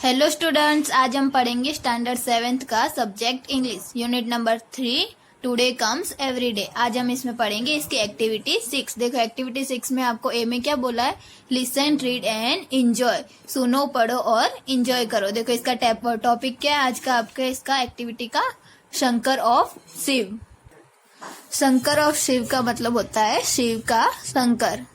Hello students, आज हम पढ़ेंगे स्टैंडर्ड 7th का subject English unit number 3 today comes everyday. आज हम इसमें पढ़ेंगे इसकी एक्टिविटी 6। देखो एक्टिविटी 6 में आपको ए में क्या बोला है, लिसन रीड एंड एंजॉय। सुनो, पढ़ो और एंजॉय करो। देखो इसका टॉपिक क्या है आज का आपका इसका एक्टिविटी का, शंकर ऑफ शिव। शंकर ऑफ शिव का मतलब होता है शिव का शंकर।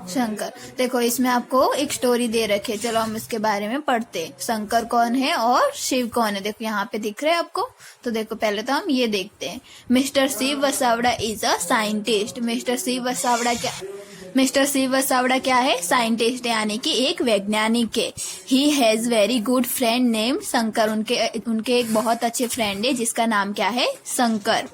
शंकर, देखो इसमें आपको एक स्टोरी दे रखी है, चलो हम इसके बारे में पढ़ते हैं। शंकर कौन है और शिव कौन है, देखो यहाँ पे दिख रहे हैं आपको। तो देखो पहले तो हम ये देखते हैं। Mister Shiv Vasavada is a scientist. Mister Shiv Vasavada क्या है, साइंटिस्ट यानी कि एक वैज्ञानिक है। He has very good friend name Shankar. उनके एक बहुत अच्छे फ्रेंड है जिसका नाम क्या है, Shankar.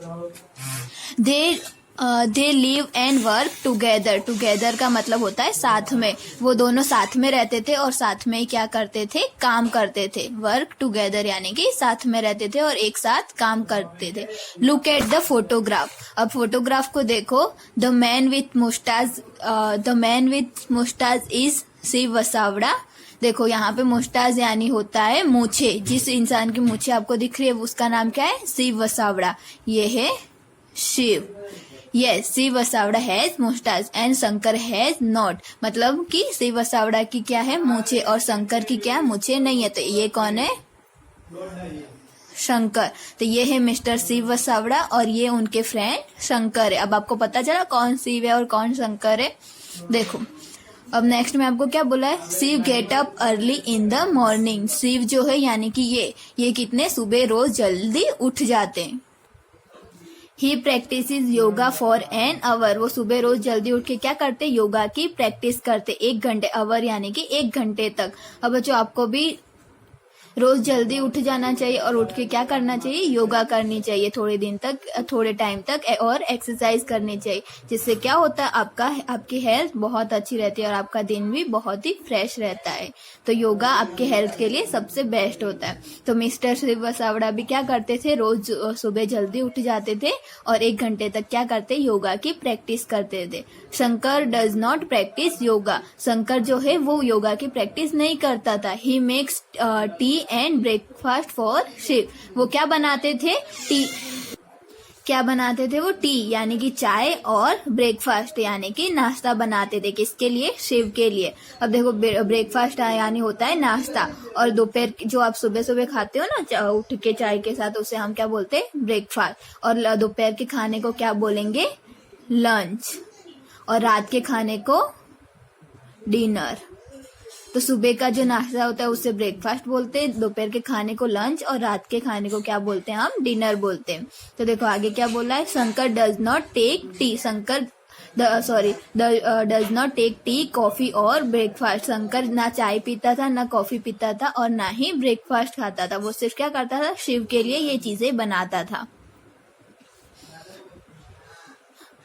They live and work together. Together का मतलब होता है साथ में। वो दोनों साथ में रहते थे और साथ में क्या करते थे, काम करते थे। वर्क टुगेदर यानी कि साथ में रहते थे और एक साथ काम करते थे। Look at the photograph. अब फोटोग्राफ को देखो। The man with mustache is Shiv Vasavada. देखो यहाँ पे मुस्टाज यानी होता है मूछे। जिस इंसान की मूछे आपको दिख रही है उसका नाम क्या है, शिव वसावड़ा। ये है Shiv. Yes, Shiv Vasavada has mustache and Shankar has not. मतलब कि शिव वसावड़ा की क्या है, मूछे, और शंकर की क्या, मूछे नहीं है। तो ये कौन है, शंकर। तो ये है मिस्टर शिव वसावड़ा और ये उनके फ्रेंड शंकर है। अब आपको पता चला कौन शिव है और कौन शंकर है। देखो अब नेक्स्ट में आपको क्या बोला है, Shiv get up early in the morning. Shiv जो है यानी कि ये कितने सुबह रोज जल्दी उठ जाते हैं। He practice yoga for an hour. वो सुबह रोज जल्दी उठ के क्या करते, योगा की प्रैक्टिस करते 1 घंटे। आवर यानी कि 1 घंटे तक। अब बच्चों आपको भी रोज जल्दी उठ जाना चाहिए और उठ के क्या करना चाहिए, योगा करनी चाहिए थोड़े टाइम तक और एक्सरसाइज करनी चाहिए। जिससे क्या होता है, आपकी हेल्थ बहुत अच्छी रहती है और आपका दिन भी बहुत ही फ्रेश रहता है। तो योगा आपके हेल्थ के लिए सबसे बेस्ट होता है। तो मिस्टर शिव वसावड़ा भी क्या करते थे, रोज सुबह जल्दी उठ जाते थे और 1 घंटे तक क्या करते, योगा की प्रैक्टिस करते थे। Shankar does not practice yoga. Shankar जो है वो योगा की प्रैक्टिस नहीं करता था। He makes tea and breakfast for Shiv. वो क्या बनाते थे, वो टी यानी कि चाय और ब्रेकफास्ट यानी कि नाश्ता बनाते थे। किसके लिए, शिव के लिए। अब देखो ब्रेकफास्ट यानी होता है नाश्ता, और दोपहर जो आप सुबह सुबह खाते हो ना उठ के चाय के साथ, उसे हम क्या बोलते हैं, ब्रेकफास्ट। और दोपहर के खाने को क्या बोलेंगे, लंच। और रात के खाने को डिनर। तो सुबह का जो नाश्ता होता है उसे ब्रेकफास्ट बोलते हैं, दोपहर के खाने को लंच और रात के खाने को क्या बोलते हैं, हम डिनर बोलते हैं। तो देखो आगे क्या बोला है, Shankar does not take tea. Does not take tea, coffee और ब्रेकफास्ट। शंकर ना चाय पीता था, ना कॉफी पीता था और ना ही ब्रेकफास्ट खाता था। वो सिर्फ क्या करता था, शिव के लिए ये चीजें बनाता था।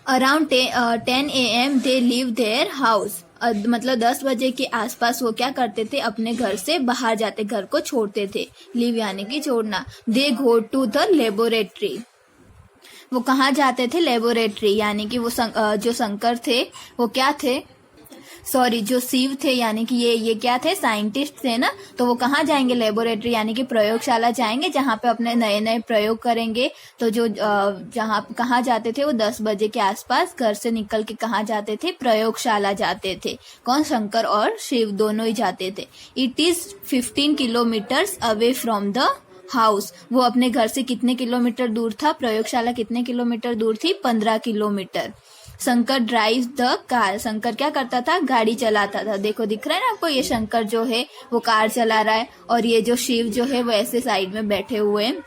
Around 10 AM they leave their house. मतलब 10 बजे के आसपास वो क्या करते थे, अपने घर से बाहर जाते, घर को छोड़ते थे। लीव यानी कि छोड़ना। दे गो टू द लेबोरेटरी। वो कहाँ जाते थे, लेबोरेटरी। यानी कि वो जो शंकर थे वो क्या थे, जो शिव थे यानी कि ये क्या थे, साइंटिस्ट थे ना। तो वो कहाँ जाएंगे, लेबोरेटरी यानी कि प्रयोगशाला जाएंगे, जहाँ पे अपने नए नए प्रयोग करेंगे। तो जो कहाँ जाते थे, वो 10 बजे के आसपास घर से निकल के कहाँ जाते थे, प्रयोगशाला जाते थे। कौन, शंकर और शिव दोनों ही जाते थे। It is 15 kilometres away from the house. वो अपने घर से कितने किलोमीटर दूर था, प्रयोगशाला कितने किलोमीटर दूर थी, 15 kilometre. Shankar drive the car. Shankar क्या करता था, गाड़ी चलाता था। देखो दिख रहा है ना आपको, ये शंकर जो है वो कार चला रहा है और ये जो शिव जो है वो ऐसे साइड में बैठे हुए हैं।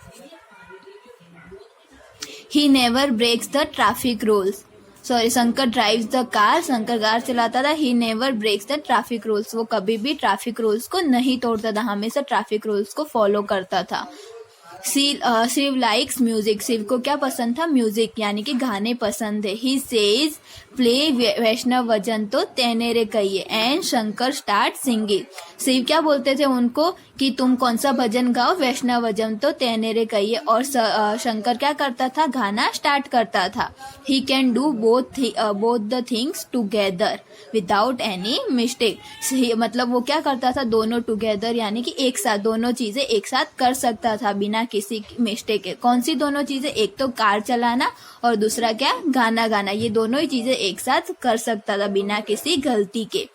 He never breaks the traffic rules. Shankar drives the car. Shankar car चलाता था। He never breaks the traffic rules. वो कभी भी ट्रैफिक रूल्स को नहीं तोड़ता था, हमेशा ट्रैफिक रूल्स को फॉलो करता था। Shiv likes music. शिव को क्या पसंद था, म्यूजिक यानी कि गाने पसंद है। ही सेज प्ले वैष्णव वजन तो तेनेरे कहिए and Shankar start singing. Shiv क्या बोलते थे उनको कि तुम कौन सा भजन गाओ, वैष्णव भजन तो तेनेरे कहिए। और शंकर क्या करता था, गाना स्टार्ट करता था। He can do both the things together without any mistake. मतलब वो क्या करता था, दोनों टुगेदर यानी कि एक साथ, दोनों चीजें एक साथ कर सकता था बिना किसी मिस्टेक के। कौन सी दोनों चीजें, एक तो कार चलाना और दूसरा क्या, गाना गाना। ये दोनों ही चीजें एक साथ कर सकता था बिना किसी गलती के।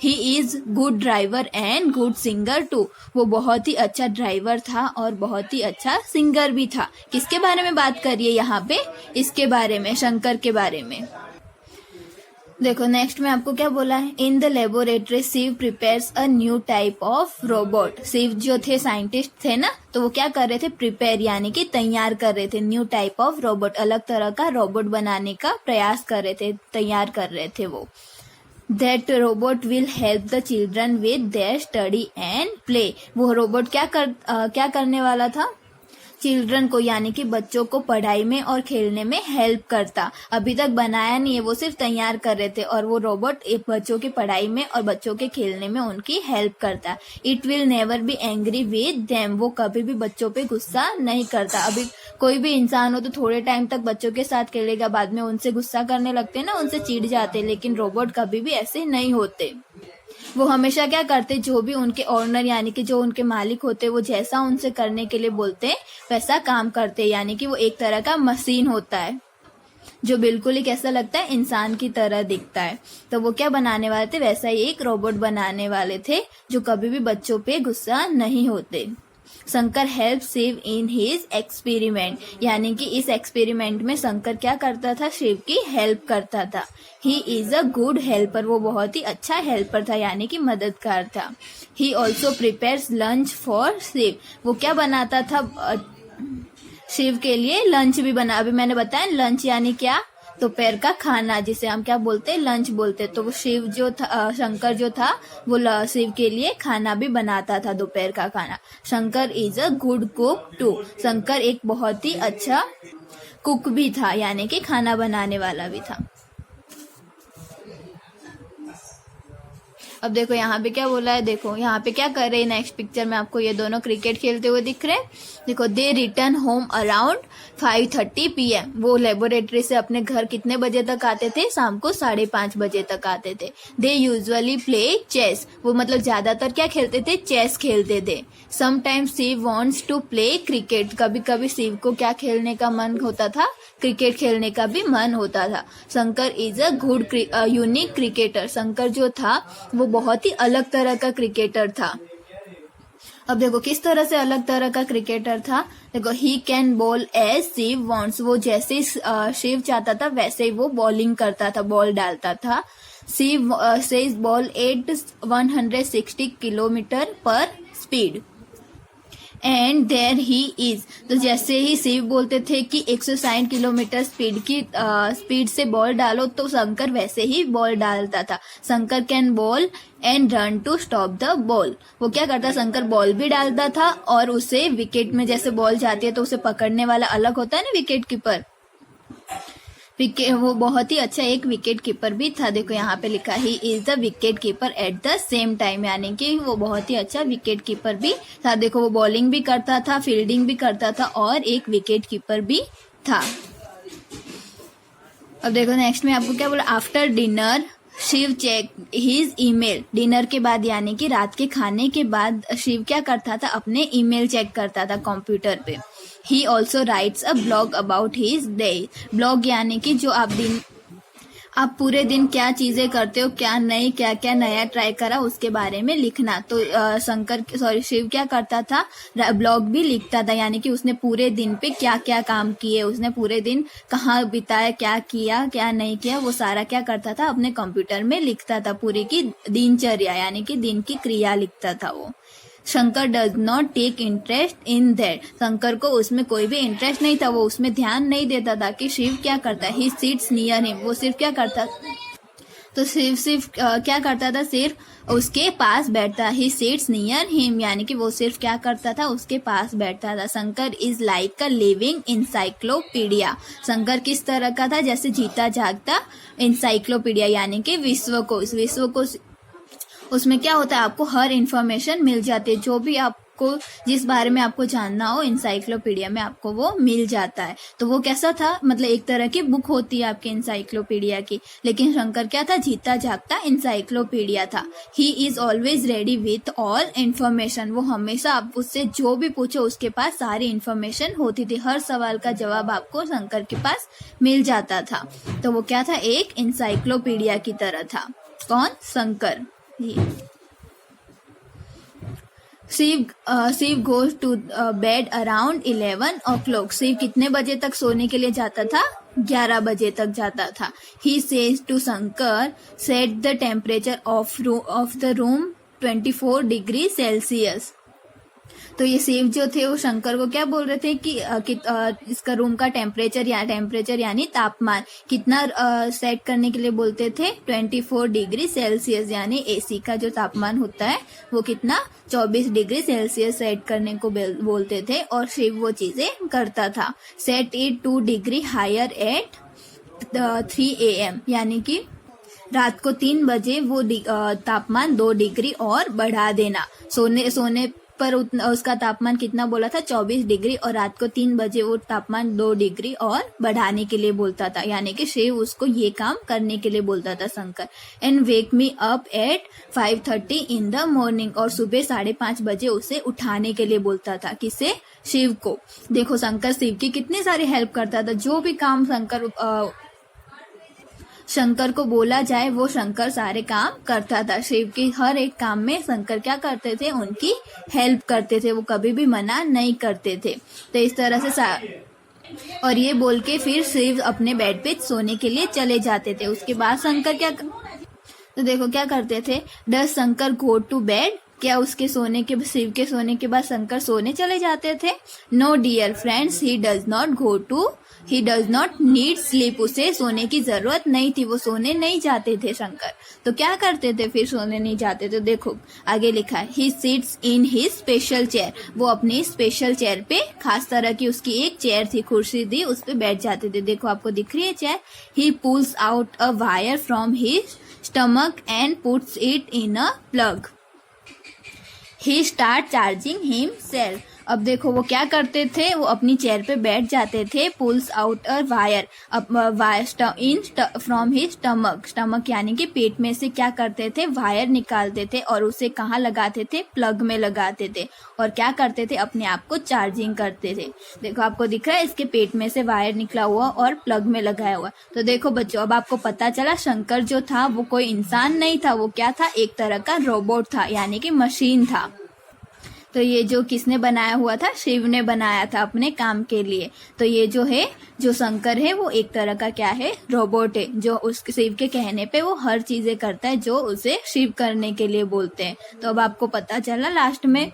He is good driver and good singer too. वो बहुत ही अच्छा ड्राइवर था और बहुत ही अच्छा सिंगर भी था। किसके बारे में बात करिए यहाँ पे, इसके बारे में, शंकर के बारे में। देखो नेक्स्ट में आपको क्या बोला है, in the laboratory Shiv prepares a new type of robot. Shiv जो थे साइंटिस्ट थे ना, तो वो क्या कर रहे थे, प्रिपेयर यानी कि तैयार कर रहे थे, न्यू टाइप ऑफ रोबोट, अलग तरह का रोबोट बनाने का प्रयास कर रहे थे, तैयार कर रहे थे वो। That robot will help the children with their study and play। वो रोबोट क्या करने वाला था, चिल्ड्रन को यानी कि बच्चों को पढ़ाई में और खेलने में हेल्प करता। अभी तक बनाया नहीं है, वो सिर्फ तैयार कर रहे थे। और वो रोबोट बच्चों की पढ़ाई में और बच्चों के खेलने में उनकी हेल्प करता। It will never be angry with them. वो कभी भी बच्चों पे गुस्सा नहीं करता। अभी कोई भी इंसान हो तो थोड़े टाइम तक बच्चों के साथ खेलेगा, बाद में उनसे गुस्सा करने लगते हैं ना, उनसे चिढ़ जाते, लेकिन रोबोट कभी भी ऐसे नहीं होते। वो हमेशा क्या करते, जो भी उनके ऑनर यानी कि जो उनके मालिक होते, वो जैसा उनसे करने के लिए बोलते वैसा काम करते। यानी कि वो एक तरह का मशीन होता है जो बिल्कुल ही कैसा लगता है, इंसान की तरह दिखता है। तो वो क्या बनाने वाले थे, वैसा ही एक रोबोट बनाने वाले थे जो कभी भी बच्चों पे गुस्सा नहीं होते। Shankar help Shiv in his experiment, यानी कि इस एक्सपेरिमेंट में शंकर क्या करता था, शिव की हेल्प करता था। He is a good helper. वो बहुत ही अच्छा हेल्पर था यानी कि मददगार था। He also prepares lunch for Shiv. वो क्या बनाता था, शिव के लिए लंच भी बना। अभी मैंने बताया लंच यानी क्या, दोपहर का खाना, जिसे हम क्या बोलते हैं, लंच बोलते। तो वो शिव जो था, शंकर जो था, वो शिव के लिए खाना भी बनाता था, दोपहर का खाना। Shankar is a good cook too. Shankar एक बहुत ही अच्छा कुक भी था यानी कि खाना बनाने वाला भी था। अब देखो यहाँ पे क्या बोला है, देखो यहाँ पे क्या कर रहे हैं, नेक्स्ट पिक्चर में आपको ये दोनों क्रिकेट खेलते हुए दिख रहे हैं। देखो, दे रिटर्न होम अराउंड 5:30 PM। वो लेबोरेटरी से अपने घर कितने बजे तक आते थे, शाम को 5:30 बजे तक आते थे। They usually play chess. वो मतलब ज्यादातर क्या खेलते थे, चेस खेलते थे। Sometimes Shiv wants to play cricket. कभी कभी शिव को क्या खेलने का मन होता था, क्रिकेट खेलने का भी मन होता था। Shankar is a good unique cricketer. Shankar जो था वो बहुत ही अलग तरह का क्रिकेटर था। अब देखो किस तरह से अलग तरह का क्रिकेटर था। देखो, he can ball as Shiv wants. वो जैसे शिव चाहता था वैसे ही वो बॉलिंग करता था, बॉल डालता था। Shiv says ball at 160 kilometer पर speed and there he is. तो जैसे ही शिव बोलते थे कि 160 किलोमीटर स्पीड से बॉल डालो, तो शंकर वैसे ही बॉल डालता था। Shankar can ball and run to stop the ball. वो क्या करता, शंकर बॉल भी डालता था और उसे विकेट में जैसे बॉल जाती है तो उसे पकड़ने वाला अलग होता है ना, विकेट कीपर। वो बहुत ही अच्छा एक विकेट कीपर भी था। देखो यहाँ पे लिखा he is the wicket keeper at the same time, यानी कि वो बहुत ही अच्छा विकेट कीपर भी था। देखो, वो बॉलिंग भी करता था, फील्डिंग भी करता था और एक विकेट कीपर भी था। अब देखो नेक्स्ट में आपको क्या बोला, after dinner Shiv check his email. Dinner के बाद यानी कि रात के खाने के बाद शिव क्या करता था, अपने ईमेल चेक करता था कंप्यूटर पे। He also rights a blog about his day. Blog यानी कि जो आप पूरे दिन क्या चीजें करते हो, क्या नया ट्राई करा, उसके बारे में लिखना। तो शिव क्या करता था, ब्लॉग भी लिखता था, यानी कि उसने पूरे दिन पे क्या क्या काम किए, उसने पूरे दिन कहाँ बिताया, क्या किया क्या नहीं किया, वो सारा क्या करता था, अपने कंप्यूटर में लिखता था। पूरी की दिनचर्या यानी कि दिन की क्रिया लिखता था वो। Shankar does not take interest in that. Shankar को उसमें कोई भी इंटरेस्ट नहीं था, वो उसमें ध्यान नहीं देता था कि शिव क्या करता है। He sits near him. वो सिर्फ क्या करता, तो सिर्फ क्या करता था, सिर्फ उसके पास बैठता। ही सिट्स नियर हिम, यानी कि वो सिर्फ क्या करता था, उसके पास बैठता था। Shankar is like a living encyclopedia. Shankar किस तरह का था, जैसे जीता जागता इंसाइक्लोपीडिया, यानी कि विश्व को उसमें क्या होता है, आपको हर इंफॉर्मेशन मिल जाती है, जो भी आपको जिस बारे में आपको जानना हो इंसाइक्लोपीडिया में आपको वो मिल जाता है। तो वो कैसा था, मतलब एक तरह की बुक होती है आपकी इंसाइक्लोपीडिया की, लेकिन शंकर क्या था, जीता जागता इंसाइक्लोपीडिया था। ही is always ready with all information, वो हमेशा आप उससे जो भी पूछो उसके पास सारी इंफॉर्मेशन होती थी, हर सवाल का जवाब आपको शंकर के पास मिल जाता था। तो वो क्या था, एक इंसाइक्लोपीडिया की तरह था। कौन, Shankar. Shiv goes to bed around 11 o'clock। Shiv कितने बजे तक सोने के लिए जाता था, 11 बजे तक जाता था। He says to Shankar set the temperature of the room 24 degree Celsius. तो ये शिव जो थे वो शंकर को क्या बोल रहे थे कि इसका रूम का टेम्परेचर यानी तापमान कितना सेट करने के लिए बोलते थे, 24 डिग्री सेल्सियस, यानी एसी का जो तापमान होता है वो कितना, 24 डिग्री सेल्सियस सेट करने को बोलते थे, और शिव वो चीजें करता था। Set it 2 degree higher at 3 AM, यानी कि रात को 3 बजे वो तापमान 2 डिग्री और बढ़ा देना। सोने पर उसका तापमान कितना बोला था, 24 डिग्री, और रात को 3 बजे वो तापमान 2 डिग्री और बढ़ाने के लिए बोलता था, यानी कि शिव उसको ये काम करने के लिए बोलता था Shankar. And wake me up at 5:30 in the morning, और सुबह 5:30 बजे उसे उठाने के लिए बोलता था। किसे, शिव को। देखो शंकर शिव की कितनी सारी हेल्प करता था, जो भी काम शंकर को बोला जाए वो शंकर सारे काम करता था। शिव के हर एक काम में शंकर क्या करते थे, उनकी हेल्प करते थे, वो कभी भी मना नहीं करते थे। तो इस तरह से और ये बोल के फिर शिव अपने बेड पे सोने के लिए चले जाते थे। उसके बाद शंकर तो देखो क्या करते थे, does Shankar go to bed, क्या उसके शिव के सोने के बाद शंकर सोने चले जाते थे। No dear friends, he does not need sleep, उसे सोने की जरूरत नहीं थी, वो सोने नहीं जाते थे शंकर। तो क्या करते थे फिर सोने नहीं जाते? तो देखो आगे लिखा है, he sits in his special chair, वो अपनी स्पेशल चेयर पे, खास तरह की उसकी एक चेयर थी, कुर्सी थी, उस पे बैठ जाते थे। देखो आपको दिख रही है chair. He pools out a wire from his stomach and puts it in a plug. He start charging himself. अब देखो वो क्या करते थे, वो अपनी चेयर पे बैठ जाते थे, pools out a wire from his stomach यानी कि पेट में से क्या करते थे, वायर निकालते थे और उसे कहाँ लगाते थे, प्लग में लगाते थे, और क्या करते थे, अपने आप को चार्जिंग करते थे। देखो आपको दिख रहा है, इसके पेट में से वायर निकला हुआ और प्लग में लगाया हुआ। तो देखो बच्चों, अब आपको पता चला शंकर जो था वो कोई इंसान नहीं था, वो क्या था, एक तरह का रोबोट था, यानी कि मशीन था। तो ये जो किसने बनाया हुआ था, शिव ने बनाया था अपने काम के लिए। तो ये जो शंकर है वो एक तरह का क्या है, रोबोट है, जो उस शिव के कहने पे वो हर चीजें करता है जो उसे शिव करने के लिए बोलते हैं। तो अब आपको पता चला लास्ट में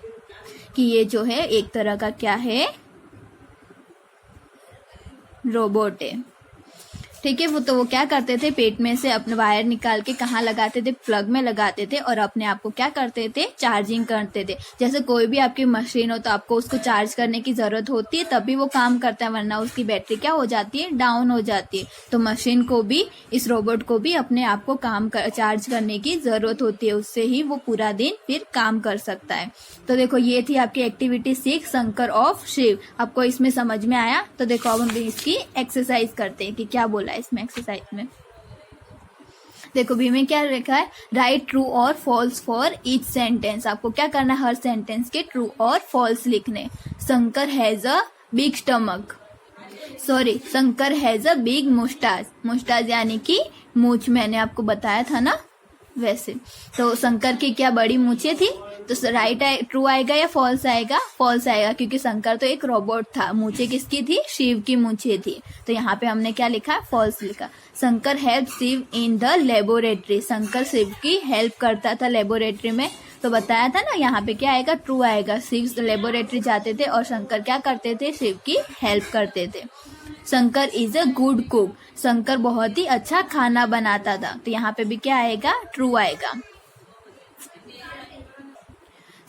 कि ये जो है एक तरह का क्या है, रोबोट है। ठीक है, वो क्या करते थे, पेट में से अपने वायर निकाल के कहाँ लगाते थे, प्लग में लगाते थे, और अपने आप को क्या करते थे, चार्जिंग करते थे। जैसे कोई भी आपकी मशीन हो तो आपको उसको चार्ज करने की जरूरत होती है, तभी वो काम करता है, वरना उसकी बैटरी क्या हो जाती है, डाउन हो जाती है। तो मशीन को भी, इस रोबोट को भी अपने आप को चार्ज करने की जरूरत होती है, उससे ही वो पूरा दिन फिर काम कर सकता है। तो देखो ये थी आपकी एक्टिविटी 6, शंकर ऑफ शिव। आपको इसमें समझ में आया? तो देखो अब हम इसकी एक्सरसाइज करते हैं कि क्या बोला इसमें एक्सरसाइज में। देखो बी में क्या लिखा है, राइट ट्रू और फॉल्स फॉर ईच सेंटेंस। आपको क्या करना है, हर सेंटेंस के ट्रू और फॉल्स लिखने। Shankar has a big stomach, Shankar has a big mustache यानी कि मूछ, मैंने आपको बताया था ना वैसे। तो शंकर की क्या बड़ी मूछें थी, तो राइट ट्रू आएगा या फॉल्स आएगा? फॉल्स आएगा, क्योंकि शंकर तो एक रोबोट था, मूछें किसकी थी, शिव की मूछें थी। तो यहाँ पे हमने क्या लिखा, फॉल्स लिखा। Shankar help Shiv in the laboratory, Shankar Shiv की हेल्प करता था लेबोरेटरी में। तो बताया था ना, यहाँ पे क्या आएगा, ट्रू आएगा। शिव लेबोरेटरी जाते थे और शंकर क्या करते थे, शिव की हेल्प करते थे। Shankar is a good cook, Shankar बहुत ही अच्छा खाना बनाता था। तो यहाँ पे भी क्या आएगा, ट्रू आएगा।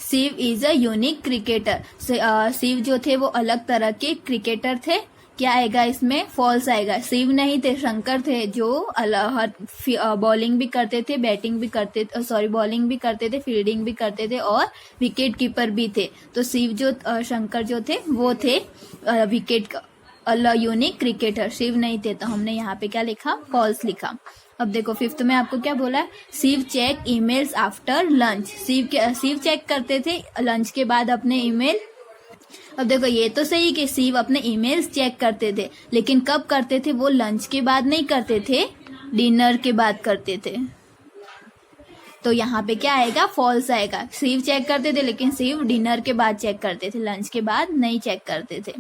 Shiv is a unique cricketer, Shiv जो थे वो अलग तरह के क्रिकेटर थे। क्या आएगा इसमें, फॉल्स आएगा। शिव नहीं थे, शंकर थे जो बॉलिंग भी करते थे, बैटिंग भी करते थे, सॉरी बॉलिंग भी करते थे, फील्डिंग भी करते थे और विकेट कीपर भी थे। तो शिव जो शंकर जो थे वो थे विकेट यूनिक क्रिकेटर, शिव नहीं थे। तो हमने यहाँ पे क्या लिखा, फॉल्स लिखा। अब देखो फिफ्थ में आपको क्या बोला है, Shiv check emails after lunch. Shiv check करते थे लंच के बाद अपने ईमेल। अब देखो ये तो सही कि शिव अपने ईमेल्स चेक करते थे, लेकिन कब करते थे, वो लंच के बाद नहीं करते थे, डिनर के बाद करते थे। तो यहाँ पे क्या आएगा, फॉल्स आएगा। शिव चेक करते थे लेकिन शिव डिनर के बाद चेक करते थे, लंच के बाद नहीं चेक करते थे।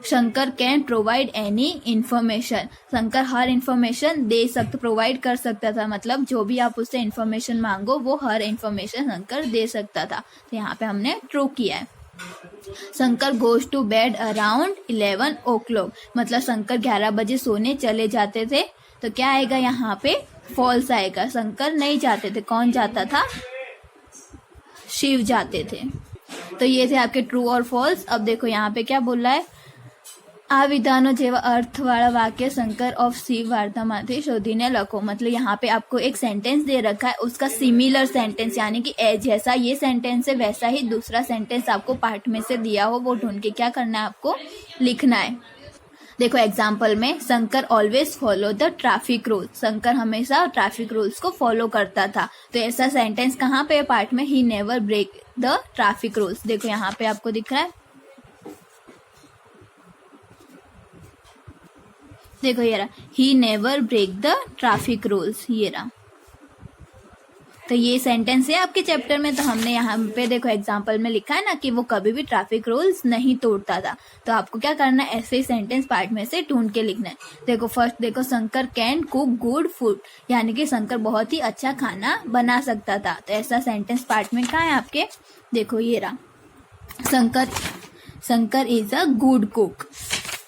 Shankar can provide any information. Shankar हर इंफॉर्मेशन दे सकते, प्रोवाइड कर सकता था, मतलब जो भी आप उससे इंफॉर्मेशन मांगो वो हर इंफॉर्मेशन शंकर दे सकता था। तो यहाँ पे हमने ट्रू किया है। Shankar goes to bed around 11 o'clock, मतलब शंकर 11 बजे सोने चले जाते थे। तो क्या आएगा यहाँ पे, फॉल्स आएगा। शंकर नहीं जाते थे, कौन जाता था, शिव जाते थे। तो ये थे आपके ट्रू और फॉल्स। अब देखो यहाँ पे क्या बोल रहा है, આ વિધાનો જેવા અર્થવાળા વાક્ય શંકર ઓફ શિવ વાર્તામાંથી શોધીને લખો। मतलब यहाँ पे आपको एक सेंटेंस दे रखा है, उसका सिमिलर सेंटेंस यानी कि जैसा ये सेंटेंस है वैसा ही दूसरा सेंटेंस आपको पार्ट में से दिया हो वो ढूंढ के क्या करना है, आपको लिखना है। देखो एग्जाम्पल में, Shankar always follow the traffic rule. Shankar हमेशा ट्रैफिक रूल्स को फॉलो करता था। तो ऐसा सेंटेंस कहाँ पे है, पार्ट में, he never break the traffic rules. देखो यहाँ पे आपको दिख रहा है, देखो ये रहा, he never break the traffic rules, ये रहा। तो ये सेंटेंस है आपके चैप्टर में। तो हमने यहाँ पे देखो एग्जाम्पल में लिखा है ना कि वो कभी भी ट्रैफिक रूल्स नहीं तोड़ता था। तो आपको क्या करना है, ऐसे ही सेंटेंस पार्ट में से ढूंढ के लिखना है। देखो फर्स्ट देखो, Shankar can cook good food, यानी कि शंकर बहुत ही अच्छा खाना बना सकता था। तो ऐसा सेंटेंस पार्ट में कहाँ है आपके, देखो ये रहा, Shankar is a good cook.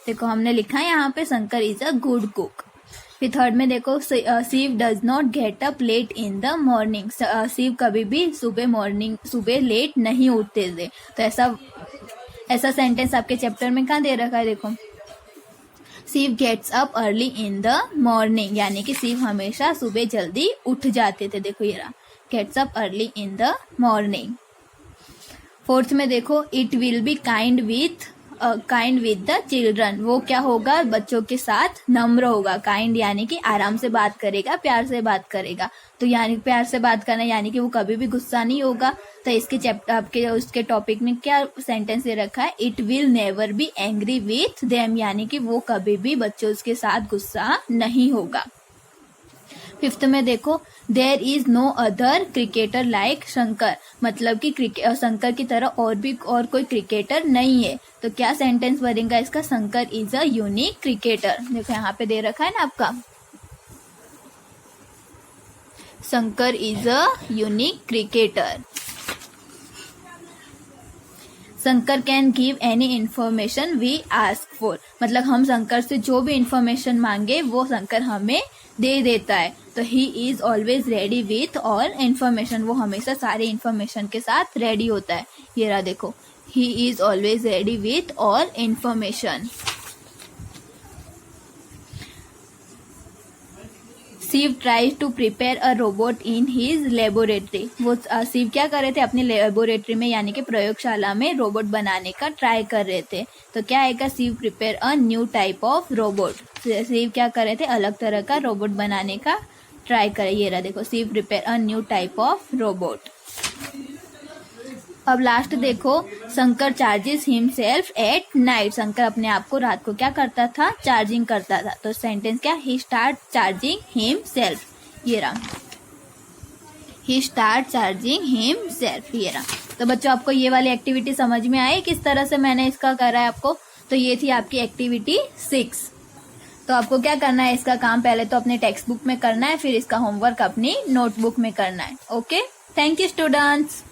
देखो हमने लिखा है यहाँ पे Shankar is a good cook. फिर थर्ड में देखो, Shiv does not get up late in the morning. Shiv कभी भी सुबह लेट नहीं उठते थे। तो ऐसा सेंटेंस आपके चैप्टर में कहाँ दे रखा है, देखो, Shiv gets up early in the morning, यानी कि शिव हमेशा सुबह जल्दी उठ जाते थे। देखो ये रहा, gets up early in the morning. Fourth में देखो, it will be kind with the children. वो क्या होगा, बच्चों के साथ नम्र होगा। काइंड यानी कि आराम से बात करेगा, प्यार से बात करेगा। तो यानी प्यार से बात करना यानी कि वो कभी भी गुस्सा नहीं होगा। तो इसके चैप्टर आपके उसके टॉपिक में क्या सेंटेंस दे रखा है, it will never be angry with them, यानी कि वो कभी भी बच्चों के साथ गुस्सा नहीं होगा। फिफ्थ में देखो, there is no other cricketer like Shankar, मतलब कि शंकर की तरह और कोई क्रिकेटर नहीं है। तो क्या सेंटेंस बनेगा इसका, Shankar is a unique cricketer. देखो यहाँ पे दे रखा है ना आपका, Shankar is a unique cricketer. Shankar can give any information we ask for, मतलब हम शंकर से जो भी इंफॉर्मेशन मांगे वो शंकर हमें दे देता है। तो ही is always ready with all information, वो हमेशा सारे इंफॉर्मेशन के साथ रेडी होता है। ये रहा देखो, he is always ready with all information. Shiv tries to prepare a robot in his laboratory. वो शिव क्या कर रहे थे, अपनी लेबोरेटरी में यानी कि प्रयोगशाला में रोबोट बनाने का ट्राई कर रहे थे। तो क्या आएगा, Shiv prepare a new type of robot. Shiv क्या कर रहे थे, अलग तरह का रोबोट बनाने का ट्राई करे। ये रहा देखो, Shiv prepare a new type of robot. अब लास्ट देखो, Shankar charges himself at night. Shankar अपने आप को रात को क्या करता था, चार्जिंग करता था। तो सेंटेंस क्या, ही स्टार्ट चार्जिंग हिमसेल्फ। ये रहा, ही स्टार्ट चार्जिंग हिमसेल्फ। ये रहा। तो बच्चों आपको ये वाली एक्टिविटी समझ में आई, किस तरह से मैंने इसका करा है आपको। तो ये थी आपकी एक्टिविटी 6। तो आपको क्या करना है, इसका काम पहले तो अपने टेक्स्ट बुक में करना है, फिर इसका होमवर्क अपनी नोटबुक में करना है। Okay, thank you students.